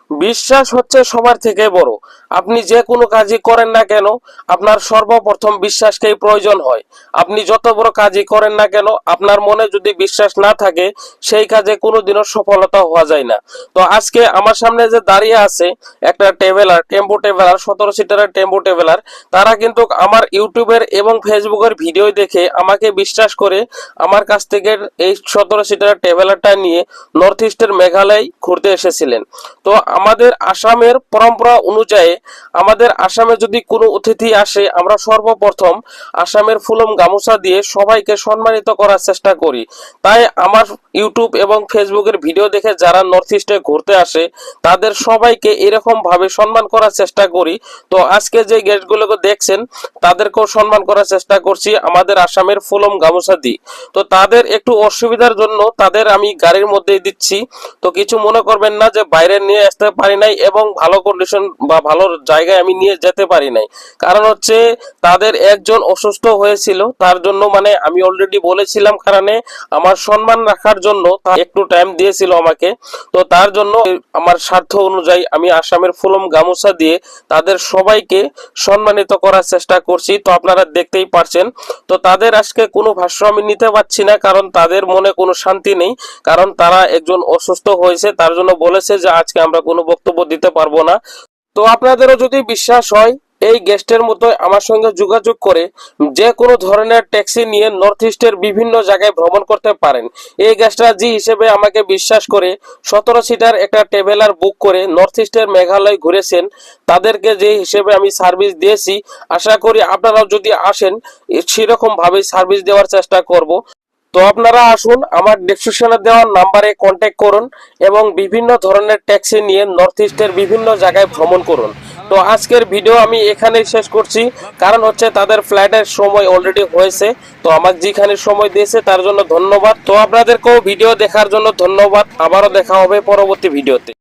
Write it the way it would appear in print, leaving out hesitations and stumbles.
বিশ্বাস হচ্ছে সবার থেকে বড়। আপনি যে কোনো কাজই করেন না কেন, আপনার সর্বপ্রথম বিশ্বাসকেই প্রয়োজন হয়। আপনি যত বড় কাজই করেন না কেন, আপনার মনে যদি বিশ্বাস না থাকে, সেই কাজে কোনোদিনও সফলতা হওয়া যায় না। তো আজকে আমার সামনে যে দাঁড়িয়ে আছে একটা টেম্পো ট্রাভেলার, 17 সিটারের টেম্পো ট্রাভেলার, তারা কিন্তু আমার ইউটিউবের এবং ফেসবুকের ভিডিও দেখে আমাকে বিশ্বাস করে আমার কাছ থেকে এই 17 সিটারের ট্রাভেলারটা নিয়ে নর্থ ইস্টের মেঘালয় ঘুরতে এসেছিলেন। তো আমাদের আসামের পরম্পরা অনুযায়ী আমাদের আসামে যদি কোনো অতিথি আসে, আমরা সর্বপ্রথম আসামের ফুলম গামোচা দিয়ে সবাইকে সম্মানিত করার চেষ্টা করি। তাই আমার ইউটিউব এবং ফেসবুকের ভিডিও দেখে যারা নর্থ ইস্টে ঘুরতে আসে, তাদের সবাইকে এরকম ভাবে সম্মান করার চেষ্টা করি। তো আজকে যে গেস্টগুলোকে দেখছেন, তাদেরকেও সম্মান করার চেষ্টা করছি আমাদের আসামের ফুলম গামোচা দিয়ে। তো তাদের একটু অসুবিধার জন্য তাদের আমি গাড়ির মধ্যেই দিচ্ছি। তো কিছু মনে করবেন না যে বাইরে নিয়ে আসতে পারি নাই এবং ভালো কন্ডিশন বা ভালো জায়গায় আমি নিয়ে যেতে পারি নাই। কারণ হচ্ছে তাদের একজন অসুস্থ হয়েছিল, তার জন্য মানে আমি অলরেডি বলেছিলাম, কারণে আমার সম্মান রাখার জন্য একটু টাইম দিয়েছিল আমাকে। তো তার জন্য আমার স্বার্থ অনুযায়ী আমি আসামের ফুলম গামোচা দিয়ে তাদের সবাইকে সম্মানিত করার চেষ্টা করছি। তো আপনারা দেখতেই পারছেন। তো তাদের আজকে কোনো ভাষ্য আমি নিতে পারছি না, কারণ তাদের মনে কোনো শান্তি নেই। কারণ তারা একজন অসুস্থ হয়েছে, তার জন্য বলেছে যে আজকে আমরা কোনো বক্তব্য দিতে পারবো না। তো আপনাদেরও যদি বিশ্বাস হয়, এই গেস্টের মতো আমার সঙ্গে যোগাযোগ করে যে কোনো ধরনের ট্যাক্সি নিয়ে নর্থ ইস্টের বিভিন্ন জায়গায় ভ্রমণ করতে পারেন। এই গেস্টরা যে হিসেবে আমাকে বিশ্বাস করে 17 সিটার একটা ট্রাভেলার বুক করে নর্থ ইস্টের মেঘালয় ঘুরেছেন, তাদেরকে যে হিসেবে আমি সার্ভিস দিয়েছি, আশা করি আপনারাও যদি আসেন সেরকম ভাবে সার্ভিস দেওয়ার চেষ্টা করব। তো আপনারা আসুন, আমার ডেসক্রিপশনে দেওয়া নাম্বারে কন্ট্যাক্ট করুন এবং বিভিন্ন ধরনের ট্যাক্সি নিয়ে নর্থ ইস্টের বিভিন্ন জায়গায় ভ্রমণ করুন। তো আজকের ভিডিও আমি এখানেই শেষ করছি, কারণ হচ্ছে তাদের ফ্লাইটের সময় অলরেডি হয়েছে। তো আমার যেখানে সময় দিয়েছে তার জন্য ধন্যবাদ। তো আপনাদেরকেও ভিডিও দেখার জন্য ধন্যবাদ। আবারও দেখা হবে পরবর্তী ভিডিওতে।